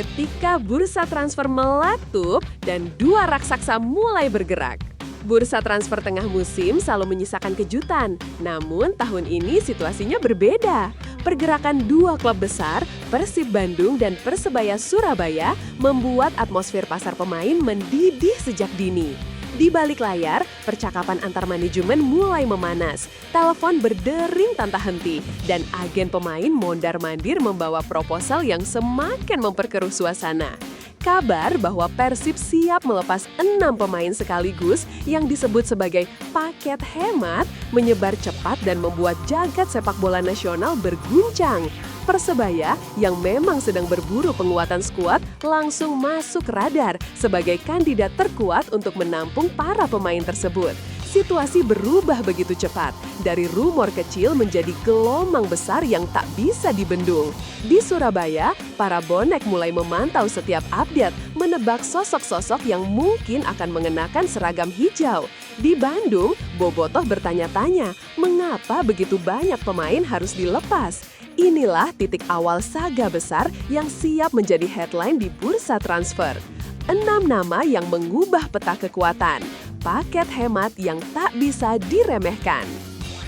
ketika bursa transfer meletup dan dua raksasa mulai bergerak. Bursa transfer tengah musim selalu menyisakan kejutan, namun tahun ini situasinya berbeda. Pergerakan dua klub besar, Persib Bandung dan Persebaya Surabaya, membuat atmosfer pasar pemain mendidih sejak dini. Di balik layar, percakapan antar manajemen mulai memanas, telepon berdering tanpa henti, dan agen pemain mondar-mandir membawa proposal yang semakin memperkeruh suasana. Kabar bahwa Persib siap melepas 6 pemain sekaligus yang disebut sebagai paket hemat menyebar cepat dan membuat jagat sepak bola nasional berguncang. Persebaya yang memang sedang berburu penguatan skuad langsung masuk radar sebagai kandidat terkuat untuk menampung para pemain tersebut. Situasi berubah begitu cepat, dari rumor kecil menjadi gelombang besar yang tak bisa dibendung. Di Surabaya, para bonek mulai memantau setiap update, menebak sosok-sosok yang mungkin akan mengenakan seragam hijau. Di Bandung, bobotoh bertanya-tanya, mengapa begitu banyak pemain harus dilepas? Inilah titik awal saga besar yang siap menjadi headline di bursa transfer. 6 nama yang mengubah peta kekuatan. Paket hemat yang tak bisa diremehkan.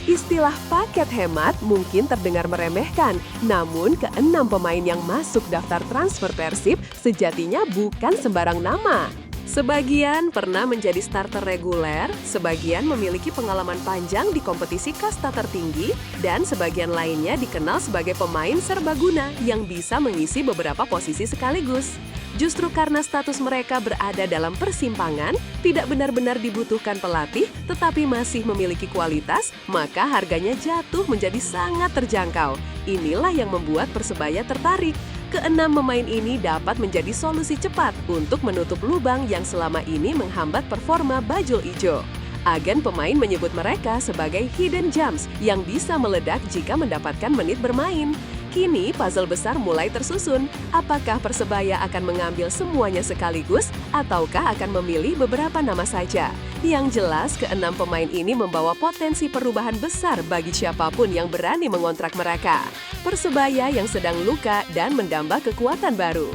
Istilah paket hemat mungkin terdengar meremehkan, namun ke-6 pemain yang masuk daftar transfer Persib sejatinya bukan sembarang nama. Sebagian pernah menjadi starter reguler, sebagian memiliki pengalaman panjang di kompetisi kasta tertinggi, dan sebagian lainnya dikenal sebagai pemain serbaguna yang bisa mengisi beberapa posisi sekaligus. Justru karena status mereka berada dalam persimpangan, tidak benar-benar dibutuhkan pelatih, tetapi masih memiliki kualitas, maka harganya jatuh menjadi sangat terjangkau. Inilah yang membuat Persebaya tertarik. Ke-6 pemain ini dapat menjadi solusi cepat untuk menutup lubang yang selama ini menghambat performa Bajul Ijo. Agen pemain menyebut mereka sebagai hidden gems yang bisa meledak jika mendapatkan menit bermain. Kini puzzle besar mulai tersusun. Apakah Persebaya akan mengambil semuanya sekaligus ataukah akan memilih beberapa nama saja? Yang jelas, ke-6 pemain ini membawa potensi perubahan besar bagi siapapun yang berani mengontrak mereka. Persebaya yang sedang luka dan mendamba kekuatan baru.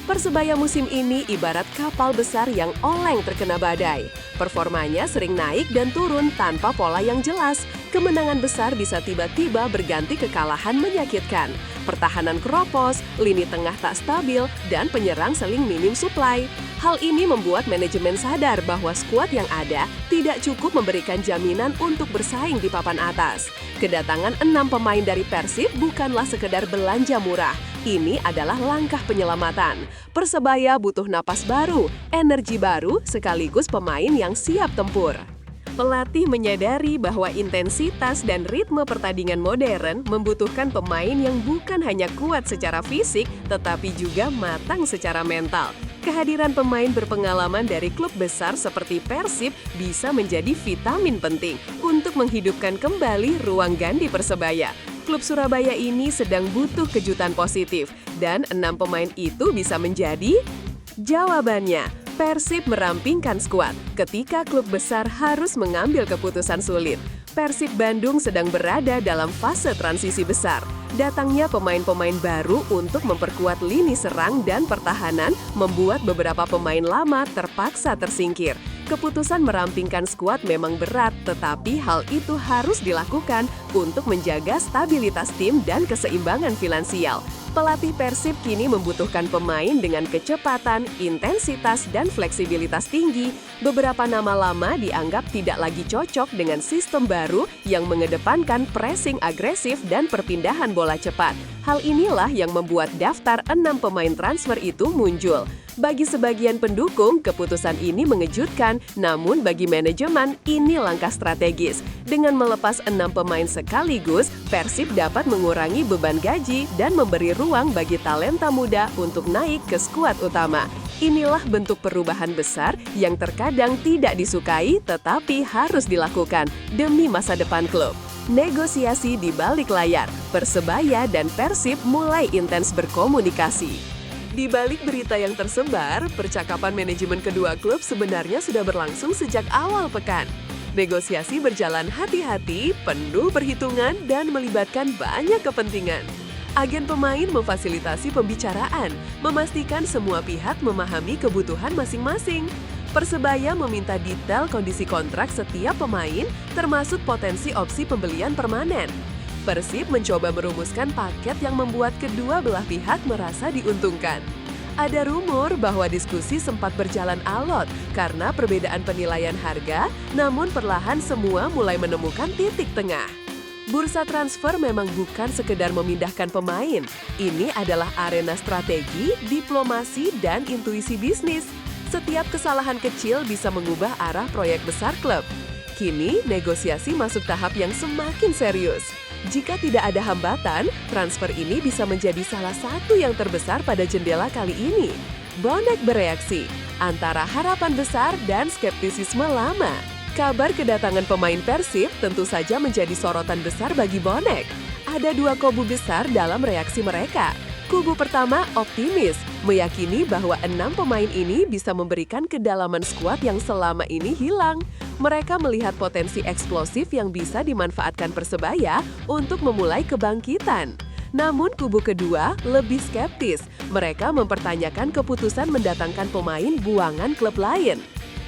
Persebaya musim ini ibarat kapal besar yang oleng terkena badai. Performanya sering naik dan turun tanpa pola yang jelas. Kemenangan besar bisa tiba-tiba berganti kekalahan menyakitkan. Pertahanan keropos, lini tengah tak stabil, dan penyerang seling minim suplai. Hal ini membuat manajemen sadar bahwa skuad yang ada tidak cukup memberikan jaminan untuk bersaing di papan atas. Kedatangan 6 pemain dari Persib bukanlah sekedar belanja murah. Ini adalah langkah penyelamatan. Persebaya butuh napas baru, energi baru, sekaligus pemain yang siap tempur. Pelatih menyadari bahwa intensitas dan ritme pertandingan modern membutuhkan pemain yang bukan hanya kuat secara fisik, tetapi juga matang secara mental. Kehadiran pemain berpengalaman dari klub besar seperti Persib bisa menjadi vitamin penting untuk menghidupkan kembali ruang gandi Persebaya. Klub Surabaya ini sedang butuh kejutan positif, dan 6 pemain itu bisa menjadi jawabannya. Persib merampingkan skuad ketika klub besar harus mengambil keputusan sulit. Persib Bandung sedang berada dalam fase transisi besar. Datangnya pemain-pemain baru untuk memperkuat lini serang dan pertahanan membuat beberapa pemain lama terpaksa tersingkir. Keputusan merampingkan skuad memang berat, tetapi hal itu harus dilakukan untuk menjaga stabilitas tim dan keseimbangan finansial. Pelatih Persib kini membutuhkan pemain dengan kecepatan, intensitas, dan fleksibilitas tinggi. Beberapa nama lama dianggap tidak lagi cocok dengan sistem baru yang mengedepankan pressing agresif dan perpindahan bola cepat. Hal inilah yang membuat daftar 6 pemain transfer itu muncul. Bagi sebagian pendukung, keputusan ini mengejutkan, namun bagi manajemen, ini langkah strategis. Dengan melepas 6 pemain sekaligus, Persib dapat mengurangi beban gaji dan memberi ruang bagi talenta muda untuk naik ke skuad utama. Inilah bentuk perubahan besar yang terkadang tidak disukai tetapi harus dilakukan demi masa depan klub. Negosiasi di balik layar, Persebaya dan Persib mulai intens berkomunikasi. Di balik berita yang tersebar, percakapan manajemen kedua klub sebenarnya sudah berlangsung sejak awal pekan. Negosiasi berjalan hati-hati, penuh perhitungan, dan melibatkan banyak kepentingan. Agen pemain memfasilitasi pembicaraan, memastikan semua pihak memahami kebutuhan masing-masing. Persebaya meminta detail kondisi kontrak setiap pemain, termasuk potensi opsi pembelian permanen. Persib mencoba merumuskan paket yang membuat kedua belah pihak merasa diuntungkan. Ada rumor bahwa diskusi sempat berjalan alot karena perbedaan penilaian harga, namun perlahan semua mulai menemukan titik tengah. Bursa transfer memang bukan sekedar memindahkan pemain. Ini adalah arena strategi, diplomasi, dan intuisi bisnis. Setiap kesalahan kecil bisa mengubah arah proyek besar klub. Kini, negosiasi masuk tahap yang semakin serius. Jika tidak ada hambatan, transfer ini bisa menjadi salah satu yang terbesar pada jendela kali ini. Bonek bereaksi, antara harapan besar dan skeptisisme lama. Kabar kedatangan pemain Persib tentu saja menjadi sorotan besar bagi Bonek. Ada dua kubu besar dalam reaksi mereka. Kubu pertama optimis, meyakini bahwa 6 pemain ini bisa memberikan kedalaman skuad yang selama ini hilang. Mereka melihat potensi eksplosif yang bisa dimanfaatkan Persebaya untuk memulai kebangkitan. Namun kubu kedua lebih skeptis. Mereka mempertanyakan keputusan mendatangkan pemain buangan klub lain.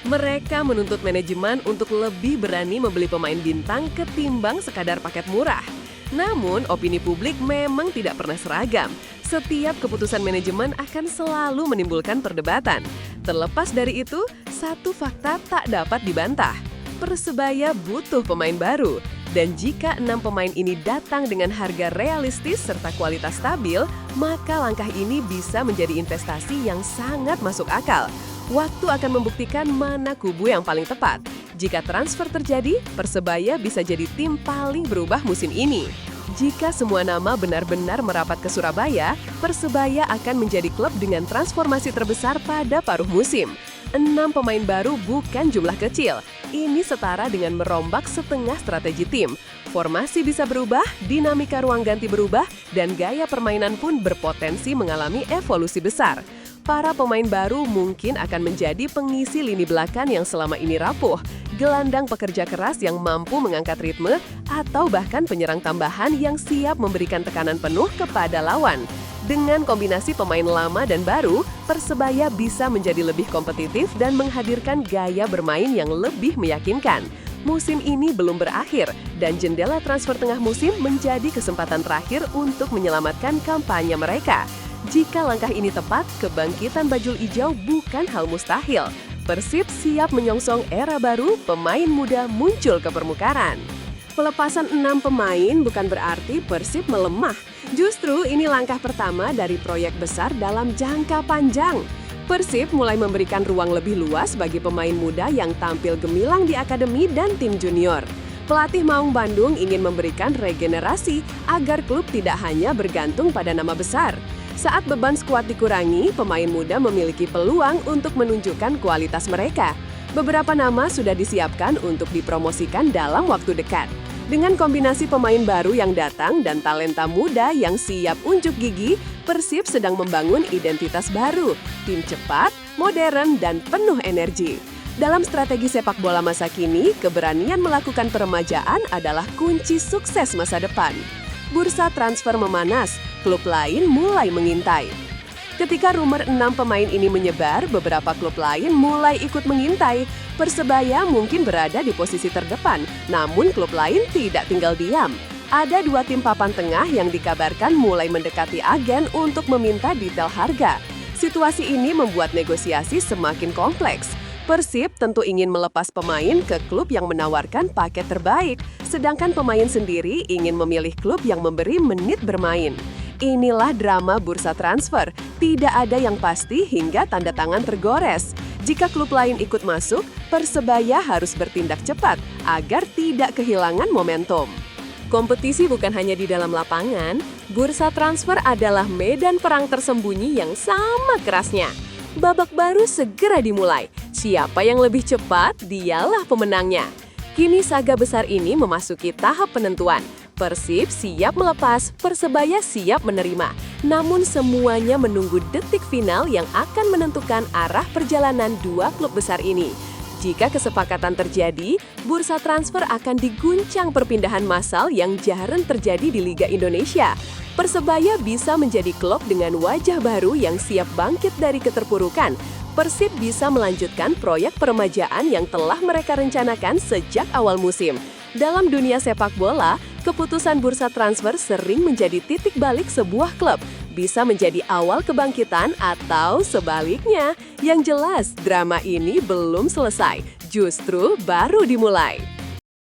Mereka menuntut manajemen untuk lebih berani membeli pemain bintang ketimbang sekadar paket murah. Namun, opini publik memang tidak pernah seragam. Setiap keputusan manajemen akan selalu menimbulkan perdebatan. Terlepas dari itu, satu fakta tak dapat dibantah. Persebaya butuh pemain baru. Dan jika 6 pemain ini datang dengan harga realistis serta kualitas stabil, maka langkah ini bisa menjadi investasi yang sangat masuk akal. Waktu akan membuktikan mana kubu yang paling tepat. Jika transfer terjadi, Persebaya bisa jadi tim paling berubah musim ini. Jika semua nama benar-benar merapat ke Surabaya, Persebaya akan menjadi klub dengan transformasi terbesar pada paruh musim. 6 pemain baru bukan jumlah kecil. Ini setara dengan merombak setengah strategi tim. Formasi bisa berubah, dinamika ruang ganti berubah, dan gaya permainan pun berpotensi mengalami evolusi besar. Para pemain baru mungkin akan menjadi pengisi lini belakang yang selama ini rapuh, gelandang pekerja keras yang mampu mengangkat ritme, atau bahkan penyerang tambahan yang siap memberikan tekanan penuh kepada lawan. Dengan kombinasi pemain lama dan baru, Persebaya bisa menjadi lebih kompetitif dan menghadirkan gaya bermain yang lebih meyakinkan. Musim ini belum berakhir, dan jendela transfer tengah musim menjadi kesempatan terakhir untuk menyelamatkan kampanye mereka. Jika langkah ini tepat, kebangkitan Bajul Ijo bukan hal mustahil. Persib siap menyongsong era baru, pemain muda muncul ke permukaan. Pelepasan 6 pemain bukan berarti Persib melemah. Justru ini langkah pertama dari proyek besar dalam jangka panjang. Persib mulai memberikan ruang lebih luas bagi pemain muda yang tampil gemilang di akademi dan tim junior. Pelatih Maung Bandung ingin memberikan regenerasi agar klub tidak hanya bergantung pada nama besar. Saat beban skuad dikurangi, pemain muda memiliki peluang untuk menunjukkan kualitas mereka. Beberapa nama sudah disiapkan untuk dipromosikan dalam waktu dekat. Dengan kombinasi pemain baru yang datang dan talenta muda yang siap unjuk gigi, Persib sedang membangun identitas baru, tim cepat, modern, dan penuh energi. Dalam strategi sepak bola masa kini, keberanian melakukan peremajaan adalah kunci sukses masa depan. Bursa transfer memanas, klub lain mulai mengintai. Ketika rumor 6 pemain ini menyebar, beberapa klub lain mulai ikut mengintai. Persebaya mungkin berada di posisi terdepan, namun klub lain tidak tinggal diam. Ada 2 tim papan tengah yang dikabarkan mulai mendekati agen untuk meminta detail harga. Situasi ini membuat negosiasi semakin kompleks. Persib tentu ingin melepas pemain ke klub yang menawarkan paket terbaik, sedangkan pemain sendiri ingin memilih klub yang memberi menit bermain. Inilah drama bursa transfer, tidak ada yang pasti hingga tanda tangan tergores. Jika klub lain ikut masuk, Persebaya harus bertindak cepat agar tidak kehilangan momentum. Kompetisi bukan hanya di dalam lapangan, bursa transfer adalah medan perang tersembunyi yang sama kerasnya. Babak baru segera dimulai. Siapa yang lebih cepat, dialah pemenangnya. Kini saga besar ini memasuki tahap penentuan. Persib siap melepas, Persebaya siap menerima. Namun semuanya menunggu detik final yang akan menentukan arah perjalanan 2 klub besar ini. Jika kesepakatan terjadi, bursa transfer akan diguncang perpindahan massal yang jarang terjadi di Liga Indonesia. Persebaya bisa menjadi klub dengan wajah baru yang siap bangkit dari keterpurukan. Persib bisa melanjutkan proyek peremajaan yang telah mereka rencanakan sejak awal musim. Dalam dunia sepak bola, keputusan bursa transfer sering menjadi titik balik sebuah klub. Bisa menjadi awal kebangkitan atau sebaliknya. Yang jelas, drama ini belum selesai, justru baru dimulai.